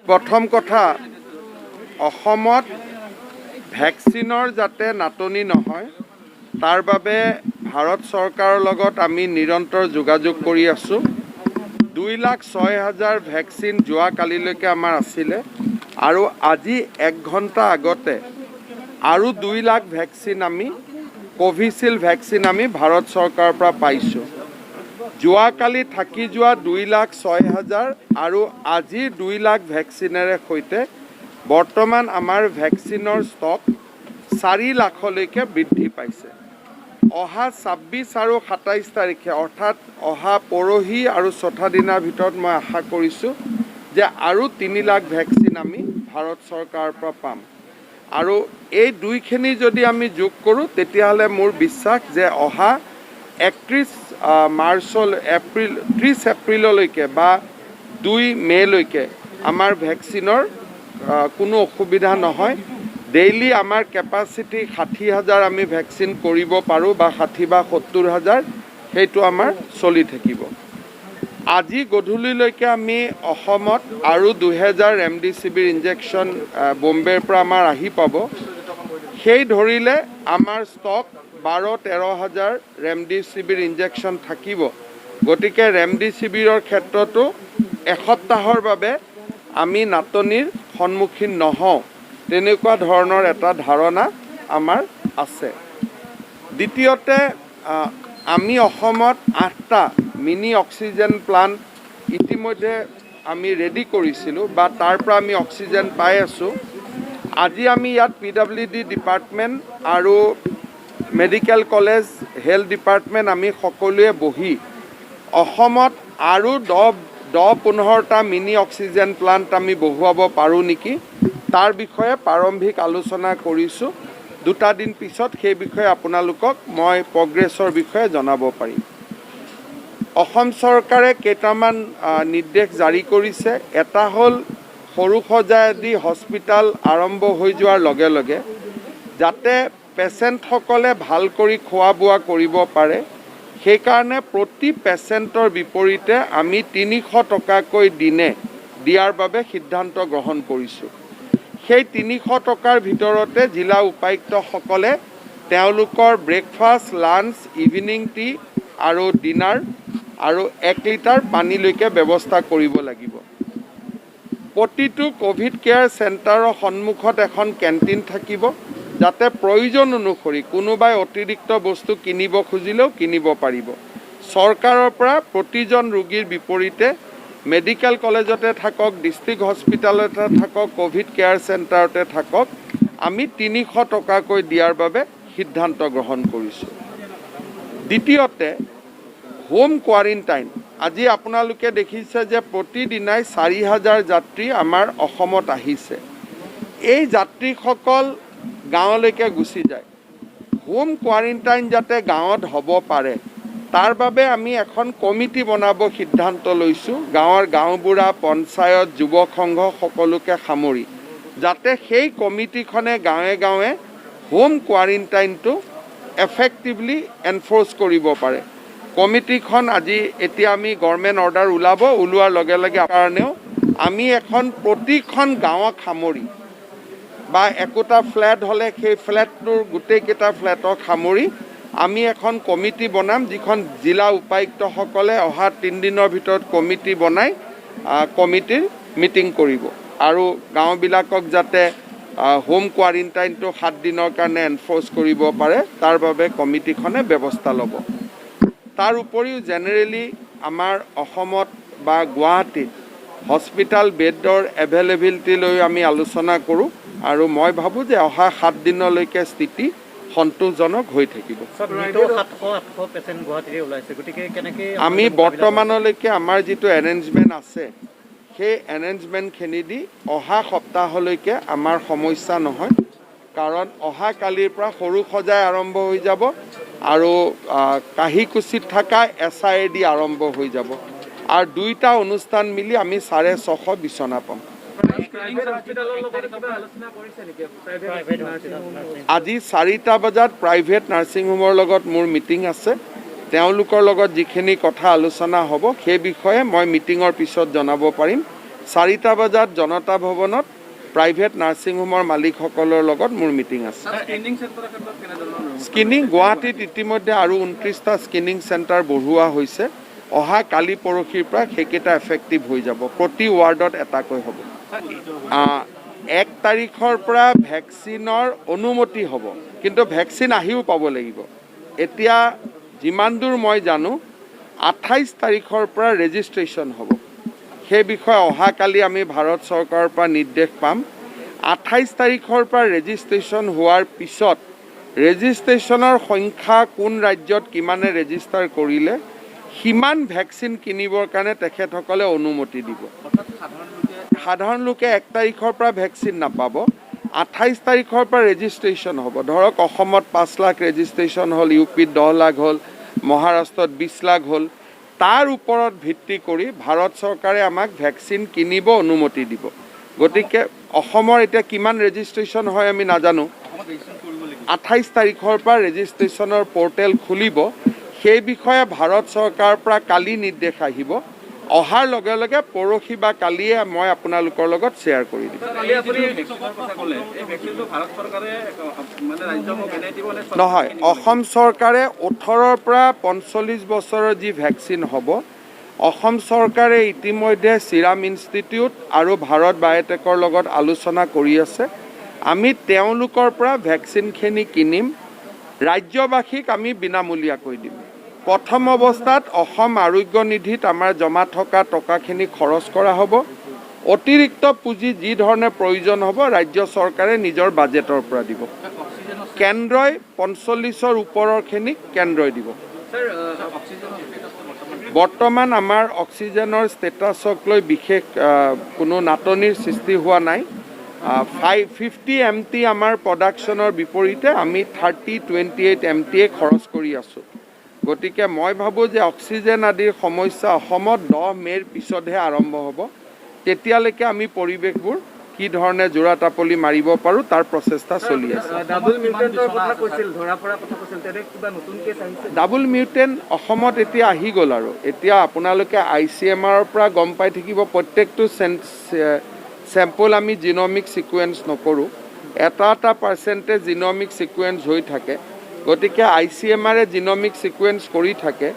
প্ৰথম কথা অসমত ভ্যাকচিনৰ যাতে নাটনি নহয় তাৰ বাবে ভাৰত চৰকাৰৰ লগত আমি নিৰন্তৰ যোগাযোগ কৰি আছোঁ। 2,06,000 ভ্যাকচিন যোৱা কালিলৈকে আমাৰ আছিলে আৰু আজি 1 ঘণ্টা আগতে আৰু 2 লাখ ভ্যাকচিন আমি কোভিশিল্ড ভ্যাকচিন আমি ভাৰত চৰকাৰৰ পৰা পাইছোঁ। যোৱাকালি থাকি যোৱা 2,06,000 আৰু আজি 2 লাখ ভ্যাকচিনেৰে সৈতে বৰ্তমান আমাৰ ভ্যাকচিনৰ ষ্টক 4 লাখলৈকে বৃদ্ধি পাইছে। অহা 26 আৰু 27 তাৰিখে অৰ্থাৎ অহা পৰহি আৰু চৌথা দিনৰ ভিতৰত মই আশা কৰিছোঁ যে আৰু 3 লাখ ভ্যাকচিন আমি ভাৰত চৰকাৰৰ পৰা পাম আৰু এই দুইখিনি যদি আমি যোগ কৰোঁ তেতিয়াহ'লে মোৰ বিশ্বাস যে অহা 31 30 এপ্ৰিললৈকে বা 2 মেলৈকে আমাৰ ভ্যাকচিনৰ কোনো অসুবিধা নহয়। ডেইলি আমাৰ কেপাচিটি 60,000 আমি ভ্যাকচিন কৰিব পাৰোঁ বা 60 বা 70,000 সেইটো আমাৰ চলি থাকিব। আজি গধূলিলৈকে আমি অসমত আৰু 2,000 ৰেমডিচিভিৰ ইনজেকশ্যন বম্বেৰ পৰা আমাৰ আহি পাব। সেই ধৰিলে আমাৰ ষ্টক 12-13,000 ৰেমডিচিভিৰ ইনজেকশ্যন থাকিব। গতিকে ৰেমডিচিভিৰৰ ক্ষেত্ৰতো এসপ্তাহৰ বাবে আমি নাটনিৰ সন্মুখীন নহওঁ তেনেকুৱা ধৰণৰ এটা ধাৰণা আমাৰ আছে। দ্বিতীয়তে আমি অসমত 8টা মিনি অক্সিজেন প্লান্ট ইতিমধ্যে আমি ৰেডি কৰিছিলোঁ বা তাৰ পৰা আমি অক্সিজেন পাই আছোঁ। আজি আমি ইয়াত PWD ডিপাৰ্টমেণ্ট আৰু মেডিকেল কলেজ হেল্থ ডিপাৰ্টমেণ্ট আমি সকলোৱে বহি অসমত আৰু 10-15টা মিনি অক্সিজেন প্লান্ট আমি বহুৱাব পাৰোঁ নেকি তাৰ বিষয়ে প্ৰাৰম্ভিক আলোচনা কৰিছোঁ। 2টা দিন পিছত সেই বিষয়ে আপোনালোকক মই প্ৰগ্ৰেছৰ বিষয়ে জনাব পাৰিম। অসম চৰকাৰে কেইটামান নিৰ্দেশ জাৰি কৰিছে। এটা হ'ল সৰুসজাই আদি হস্পিটাল আৰম্ভ হৈ যোৱাৰ লগে লগে যাতে পেচেণ্টসকলে ভাল কৰি খোৱা বোৱা কৰিব পাৰে সেইকাৰণে প্ৰতি পেচেণ্টৰ বিপৰীতে আমি 300 টকাকৈ দিনে দিয়াৰ বাবে সিদ্ধান্ত গ্ৰহণ কৰিছোঁ। সেই 300 টকাৰ ভিতৰতে জিলা উপায়ুক্তসকলে তেওঁলোকৰ ব্ৰেকফাষ্ট, লাঞ্চ, ইভিনিং টি আৰু ডিনাৰ আৰু 1 লিটাৰ পানীলৈকে ব্যৱস্থা কৰিব লাগিব। প্ৰতিটো কোভিড কেয়াৰ চেণ্টাৰৰ সন্মুখত এখন কেণ্টিন থাকিব যাতে প্ৰয়োজন অনুসৰি কোনোবাই অতিৰিক্ত বস্তু কিনিব খুজিলেও কিনিব পাৰিব। চৰকাৰৰ পৰা প্ৰতিজন ৰোগীৰ বিপৰীতে মেডিকেল কলেজতে থাকক, ডিষ্ট্ৰিক্ট হস্পিটালতে থাকক, কোভিড কেয়াৰ চেণ্টাৰতে থাকক আমি 300 টকাকৈ দিয়াৰ বাবে সিদ্ধান্ত গ্ৰহণ কৰিছোঁ। দ্বিতীয়তে হোম কোৱাৰেণ্টাইন। আজি আপোনালোকে দেখিছে যে প্ৰতিদিনাই 4,000 যাত্ৰী আমাৰ অসমত আহিছে। এই যাত্ৰীসকল গাঁৱলৈকে গুচি যায়। হোম কোৱাৰেণ্টাইন যাতে গাঁৱত হ'ব পাৰে তাৰ বাবে আমি এখন কমিটি বনাব সিদ্ধান্ত লৈছোঁ। গাঁওবুঢ়া, পঞ্চায়ত, যুৱক সংঘ সকলোকে সামৰি যাতে সেই কমিটিখনে গাঁৱে গাঁৱে হোম কোৱাৰেণ্টাইনটো এফেক্টিভলি এনফৰ্চ কৰিব পাৰে। কমিটিখন আজি এতিয়া আমি গভৰ্ণমেণ্ট অৰ্ডাৰ ওলোৱাৰ লগে লগে কাৰণেও আমি এখন প্ৰতিখন গাঁৱক সামৰি বা একোটা ফ্লেট হ'লে সেই ফ্লেটটোৰ গোটেইকেইটা ফ্লেটক সামৰি আমি এখন কমিটি বনাম যিখন জিলা উপায়ুক্তসকলে অহা 3 দিনৰ ভিতৰত কমিটি বনাই কমিটিৰ মিটিং কৰিব আৰু গাঁওবিলাকক যাতে হোম কোৱাৰেণ্টাইনটো 7 দিনৰ কাৰণে এনফৰ্চ কৰিব পাৰে তাৰ বাবে কমিটিখনে ব্যৱস্থা ল'ব। তাৰ উপৰিও জেনেৰেলি আমাৰ অসমত বা গুৱাহাটীত হস্পিটাল বেডৰ এভেইলেবিলিটি লৈ আমি আলোচনা কৰোঁ আৰু মই ভাবোঁ যে অহা 7 দিনলৈকে স্থিতি সন্তোষজনক হৈ থাকিব। আমি বৰ্তমানলৈকে আমাৰ যিটো এৰেঞ্জমেণ্ট আছে সেই এৰেঞ্জমেণ্টখিনি দি অহা সপ্তাহলৈকে আমাৰ সমস্যা নহয় কাৰণ অহা কালিৰ পৰা সৰুসজাই আৰম্ভ হৈ যাব আৰু কাহিকুছিত থকা SID আৰম্ভ হৈ যাব আৰু 2টা অনুষ্ঠান মিলি আমি 650 বিচনা পাম। আজি 4টা বজাত প্ৰাইভেট নাৰ্ছিং হোমৰ লগত মোৰ মিটিং আছে। তেওঁলোকৰ লগত যিখিনি কথা আলোচনা হ'ব সেই বিষয়ে মই মিটিঙৰ পিছত জনাব পাৰিম। 4টা বজাত জনতা ভৱনত প্ৰাইভেট নাৰ্ছিং হোমৰ মালিকসকলৰ লগত মোৰ মিটিং আছে। স্ক্ৰিনিং গুৱাহাটীত ইতিমধ্যে আৰু 29টা স্ক্ৰিনিং চেণ্টাৰ বঢ়োৱা হৈছে। অহা কালি পৰহিৰ পৰা সেইকেইটা এফেক্টিভ হৈ যাব। প্ৰতি ৱাৰ্ডত এটাকৈ হ'ব। 1 তাৰিখৰ পৰা ভেকচিনৰ অনুমতি হ'ব, কিন্তু ভেকচিন আহিও পাব লাগিব। এতিয়া যিমান দূৰ মই জানো 28 তাৰিখৰ পৰা ৰেজিষ্ট্ৰেশ্যন হ'ব। সেই বিষয়ে অহাকালি আমি ভাৰত চৰকাৰৰ পৰা নিৰ্দেশ পাম। 28 তাৰিখৰ পৰা ৰেজিষ্ট্ৰেশ্যন হোৱাৰ পিছত ৰেজিষ্ট্ৰেশ্যনৰ সংখ্যা কোন ৰাজ্যত কিমানে ৰেজিষ্টাৰ কৰিলে সিমান ভেকচিন কিনিবৰ কাৰণে তেখেতসকলে অনুমতি দিব। সাধাৰণ লোকে 1 তাৰিখৰ পৰা ভেকচিন নাপাব। 28 তাৰিখৰ পৰা ৰেজিষ্ট্ৰেশ্যন হ'ব। ধৰক অসমত 5 লাখ ৰেজিষ্ট্ৰেশ্যন হ'ল, ইউপিত 10 লাখ হ'ল, মহাৰাষ্ট্ৰত 20 লাখ হ'ল। তাৰ ওপৰত ভিত্তি কৰি ভাৰত চৰকাৰে আমাক ভেকচিন কিনিব অনুমতি দিব। গতিকে অসমৰ এতিয়া কিমান ৰেজিষ্ট্ৰেশ্যন হয় আমি নাজানো। 28 তাৰিখৰ পৰা ৰেজিষ্ট্ৰেশ্যনৰ পৰ্টেল খুলিব। সেই বিষয়ে ভাৰত চৰকাৰৰ পৰা কালি নিৰ্দেশ আহিব। অহাৰ লগে লগে পৰহি বা কালিয়ে মই আপোনালোকৰ লগত শ্বেয়াৰ কৰি দিম। নহয়, অসম চৰকাৰে 18ৰ পৰা 45 বছৰৰ যি ভেকচিন হ'ব, অসম চৰকাৰে ইতিমধ্যে ছিৰাম ইনষ্টিটিউট আৰু ভাৰত বায়'টেকৰ লগত আলোচনা কৰি আছে। আমি তেওঁলোকৰ পৰা ভেকচিনখিনি কিনিম। ৰাজ্যবাসীক আমি বিনামূলীয়াকৈ দিম। প্ৰথম অৱস্থাত অসম আৰোগ্য নিধিত আমাৰ জমা থকা টকাখিনি খৰচ কৰা হ'ব। অতিৰিক্ত পুঁজি যি ধৰণে প্ৰয়োজন হ'ব ৰাজ্য চৰকাৰে নিজৰ বাজেটৰ পৰা দিব। কেন্দ্ৰই 45ৰ ওপৰৰখিনিক কেন্দ্ৰই দিব। বৰ্তমান আমাৰ অক্সিজেনৰ ষ্টেটাছক লৈ বিশেষ কোনো নাটনিৰ সৃষ্টি হোৱা নাই। 50 MT আমাৰ প্ৰডাকশ্যনৰ বিপৰীতে আমি 30-28 MT খৰচ কৰি আছোঁ। গতিকে মই ভাবোঁ যে অক্সিজেন আদিৰ সমস্যা অসমত 10 মে'ৰ পিছতহে আৰম্ভ হ'ব। তেতিয়ালৈকে আমি পৰিৱেশবোৰ কি ধৰণে জোৰা টাপলি মাৰিব পাৰোঁ তাৰ প্ৰচেষ্টা চলি আছে। ডাবল মিউটেণ্ট অসমত এতিয়া আহি গ'ল আৰু এতিয়া আপোনালোকে ICMR পৰা গম পাই থাকিব। প্ৰত্যেকটো চেম্পল আমি জিনমিক ছিকুৱেঞ্চ নকৰোঁ। এটা পাৰ্চেণ্টেজ জিনমিক ছিকুৱেঞ্চ হৈ থাকে। গতিকে ICMR জিনমিক ছিকুৱেঞ্চ কৰি থাকে।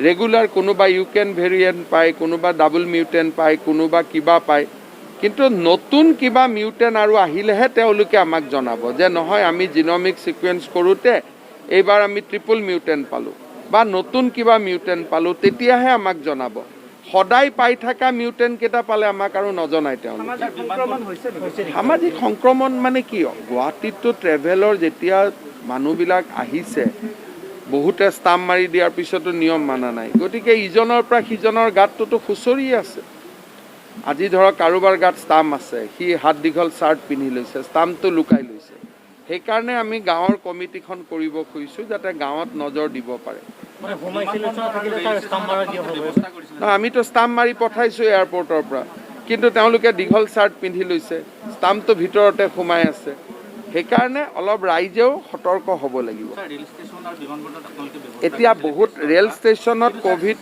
ৰেগুলাৰ কোনোবা ইউকেন ভেৰিয়েণ্ট পায়, কোনোবা ডাবল মিউটেণ্ট পায়, কোনোবা কিবা পায়। কিন্তু নতুন কিবা মিউটেণ্ট আৰু আহিলেহে তেওঁলোকে আমাক জনাব যে নহয় আমি জিনমিক ছিকুৱেঞ্চ কৰোঁতে এইবাৰ আমি ট্ৰিপল মিউটেণ্ট পালোঁ বা নতুন কিবা মিউটেণ্ট পালোঁ, তেতিয়াহে আমাক জনাব। সদায় পাই থকা মিউটেণ্ট কেইটা পালে আমাক আৰু নজনায় তেওঁলোকে। সামাজিক সংক্ৰমণ মানে কি? গুৱাহাটীততো ট্ৰেভেলৰ যেতিয়া মানুহবিলাক আহিছে, বহুতে ষ্টাম্প মাৰি দিয়াৰ পিছতো নিয়ম মানা নাই। গতিকে ইজনৰ পৰা সিজনৰ গাতটোতো খুচৰিয়ে আছে। আজি ধৰক কাৰোবাৰ গাত ষ্টাম্প আছে, সি হাত দীঘল চাৰ্ট পিন্ধি লৈছে, ষ্টাম্পটো লুকাই লৈছে। সেইকাৰণে আমি গাঁৱৰ কমিটিখন কৰিব খুজিছোঁ যাতে গাঁৱত নজৰ দিব পাৰে। আমিতো ষ্টাম্প মাৰি পঠাইছোঁ এয়াৰপৰ্টৰ পৰা, কিন্তু তেওঁলোকে দীঘল চাৰ্ট পিন্ধি লৈছে, ষ্টাম্পটো ভিতৰতে সোমাই আছে। সেইকাৰণে অলপ ৰাইজেও সতৰ্ক হ'ব লাগিব। এতিয়া বহুত ৰেল ষ্টেচনত ক'ভিড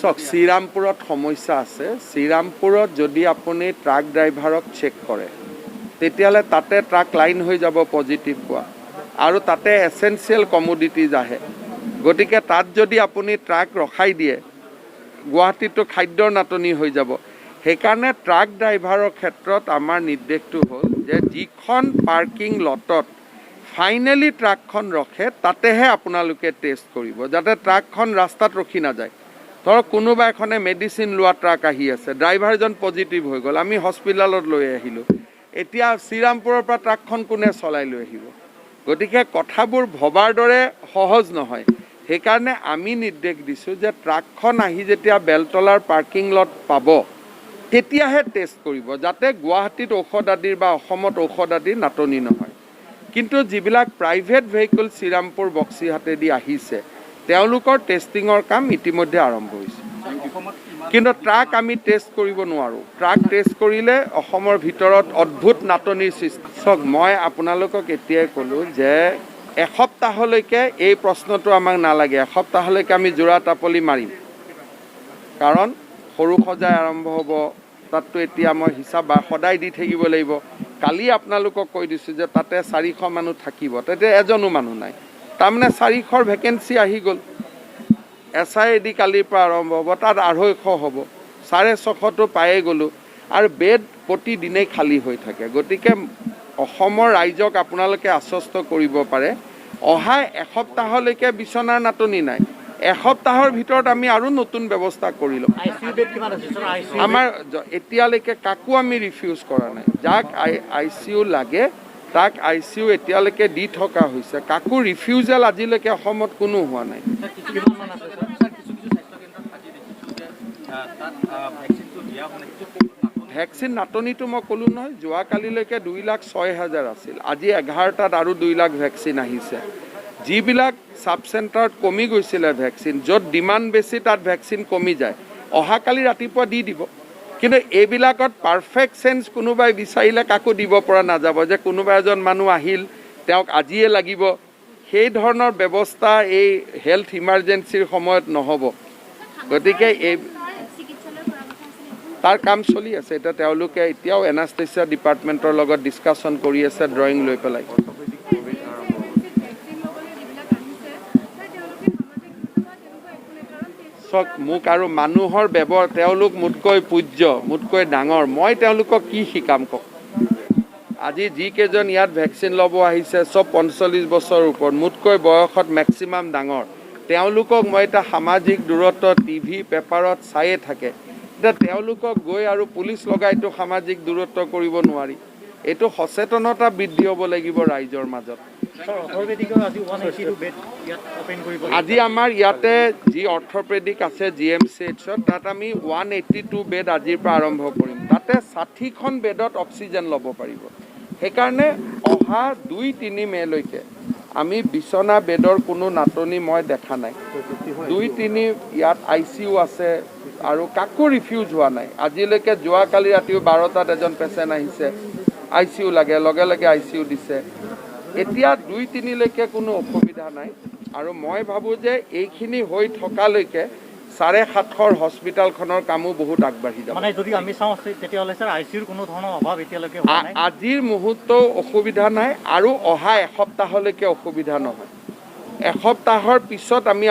চাওক, শ্ৰীৰামপুৰত সমস্যা আছে। শ্ৰীৰামপুৰত যদি আপুনি ট্ৰাক ড্ৰাইভাৰক চেক কৰে তেতিয়াহ'লে তাতে ট্ৰাক লাইন হৈ যাব পজিটিভ পোৱা, আৰু তাতে এচেঞ্চিয়েল কমোডিটিজ আহে। গতিকে তাত যদি আপুনি ট্ৰাক ৰখাই দিয়ে, গুৱাহাটীততো খাদ্যৰ নাটনি হৈ যাব। সেইকাৰণে ট্ৰাক ড্ৰাইভাৰৰ ক্ষেত্ৰত আমাৰ নিৰ্দেশটো হ'ল যে যিখন পাৰ্কিং লটত ফাইনেলি ট্ৰাকখন ৰখে তাতেহে আপোনালোকে টেষ্ট কৰিব, যাতে ট্ৰাকখন ৰাস্তাত ৰখি নাযায়। ধৰক কোনোবা এখনে মেডিচিন লোৱা ট্ৰাক আহি আছে, ড্ৰাইভাৰজন পজিটিভ হৈ গ'ল, আমি হস্পিটেলত লৈ আহিলোঁ। এতিয়া শ্ৰীৰামপুৰৰ পৰা ট্ৰাকখন কোনে চলাই লৈ আহিব? গতিকে কথাবোৰ ভবাৰ দৰে সহজ নহয়। সেইকাৰণে আমি নিৰ্দেশ দিছোঁ যে ট্ৰাকখন আহি যেতিয়া বেলতলাৰ পাৰ্কিং লট পাব তেতিয়াহে টেষ্ট কৰিব, যাতে গুৱাহাটীত ঔষধ আদিৰ বা অসমত ঔষধ আদিৰ নাটনি নহয়। কিন্তু যিবিলাক প্ৰাইভেট ভেহিকল শ্ৰীৰামপুৰ বক্সিহাটেদি আহিছে তেওঁলোকৰ টেষ্টিঙৰ কাম ইতিমধ্যে আৰম্ভ হৈছে। কিন্তু ট্ৰাক আমি টেষ্ট কৰিব নোৱাৰোঁ। ট্ৰাক টেষ্ট কৰিলে অসমৰ ভিতৰত অদ্ভুত নাটনিৰ সৃষ্টি। চাওক, মই আপোনালোকক এতিয়াই ক'লোঁ যে এসপ্তাহলৈকে এই প্ৰশ্নটো আমাক নালাগে। এসপ্তাহলৈকে আমি জোৰা টাপলি মাৰিম, কাৰণ সৰু সজাই আৰম্ভ হ'ব তাততো এতিয়া মই হিচাপ সদায় দি থাকিব লাগিব। কালি আপোনালোকক কৈ দিছোঁ যে তাতে 400 মানুহ থাকিব, তাতে এজনো মানুহ নাই, তাৰমানে 400ৰ ভেকেঞ্চি আহি গ'ল। SIAD কালিৰ পৰা আৰম্ভ হ'ব, তাত 250 হ'ব, 650টো পায়ে গ'লোঁ আৰু বেড প্ৰতিদিনেই খালী হৈ থাকে। গতিকে অসমৰ ৰাইজক আপোনালোকে আশ্বস্ত কৰিব পাৰে অহা এসপ্তাহলৈকে বিচনাৰ নাটনি নাই। এসপ্তাহৰ ভিতৰত আমি আৰু নতুন ব্যৱস্থা কৰি ল'ম। আমাৰ এতিয়ালৈকে কাকো আমি ৰিফিউজ কৰা নাই। যাক ICU লাগে তাক ICU এতিয়ালৈকে দি থকা হৈছে, কাকো ৰিফিউজেল আজিলৈকে অসমত কোনো হোৱা নাই। ভেকচিন নাটনিটো মই ক'লোঁ নহয়, যোৱাকালিলৈকে 2,06,000 আছিল, আজি 11টাত আৰু 2 লাখ ভেকচিন আহিছে। যিবিলাক ছাব চেণ্টাৰত কমি গৈছিলে ভেকচিন, য'ত ডিমাণ্ড বেছি তাত ভেকচিন কমি যায়, অহাকালি ৰাতিপুৱা দি দিব। কিন্তু এইবিলাকত পাৰফেক্ট চেঞ্জ কোনোবাই বিচাৰিলে কাকো দিব পৰা নাযাব, যে কোনোবা এজন মানুহ আহিল তেওঁক আজিয়ে লাগিব, সেই ধৰণৰ ব্যৱস্থা এই হেল্থ ইমাৰ্জেঞ্চিৰ সময়ত নহ'ব। গতিকে এই তাৰ কাম চলি আছে। এতিয়া তেওঁলোকে এতিয়াও এনাষ্টেচিয়া ডিপাৰ্টমেণ্টৰ লগত ডিছকাশ্যন কৰি আছে, ড্ৰয়িং লৈ পেলাই। চক মোক আৰু মানুহৰ ব্যৱহাৰ, তেওঁলোক মোতকৈ পূজ্য, মোতকৈ ডাঙৰ, মই তেওঁলোকক কি শিকাম কওক। আজি যিকেইজন ইয়াত ভেকচিন ল'ব আহিছে চব 45 বছৰৰ ওপৰত, মোতকৈ বয়সত মেক্সিমাম ডাঙৰ। তেওঁলোকক মই এটা সামাজিক দূৰত্ব TV পেপাৰত চায়ে থাকে। এতিয়া তেওঁলোকক গৈ আৰু পুলিচ লগাইতো সামাজিক দূৰত্ব কৰিব নোৱাৰি। এইটো সচেতনতা বৃদ্ধি হ'ব লাগিব ৰাইজৰ মাজত। আজি আমাৰ ইয়াতে যি অৰ্থপেডিক আছে GMCHত, তাত আমি 182 বেড আজিৰ পৰা আৰম্ভ কৰিম। তাতে 60খন বেডত অক্সিজেন ল'ব পাৰিব। সেইকাৰণে অহা 2-3 মেলৈকে আমি বিচনা বেডৰ কোনো নাটনি মই দেখা নাই। 2-3 ইয়াত ICU আছে আৰু কাকো ৰিফিউজ হোৱা নাই। আজিলৈকে যোৱাকালি ৰাতিও 12টাত এজন পেচেণ্ট আহিছে, ICU লাগে, লগে লগে ICU দিছে। এতিয়া 2-3লৈকে কোনো অসুবিধা নাই আৰু মই ভাবোঁ যে এইখিনি হৈ থকালৈকে 750ৰ হস্পিটেলখনৰ কামো বহুত আগবাঢ়ি যাব। মানে যদি আমি চাওঁ তেতিয়াহ'লে স্যাৰ ICUৰ কোনো ধৰণৰ অভাৱ এতিয়ালৈকে হোৱা নাই। আজিৰ মুহূৰ্তও অসুবিধা নাই আৰু অহা এসপ্তাহলৈকে অসুবিধা নহয়। এসপ্তাহৰ পিছত আমি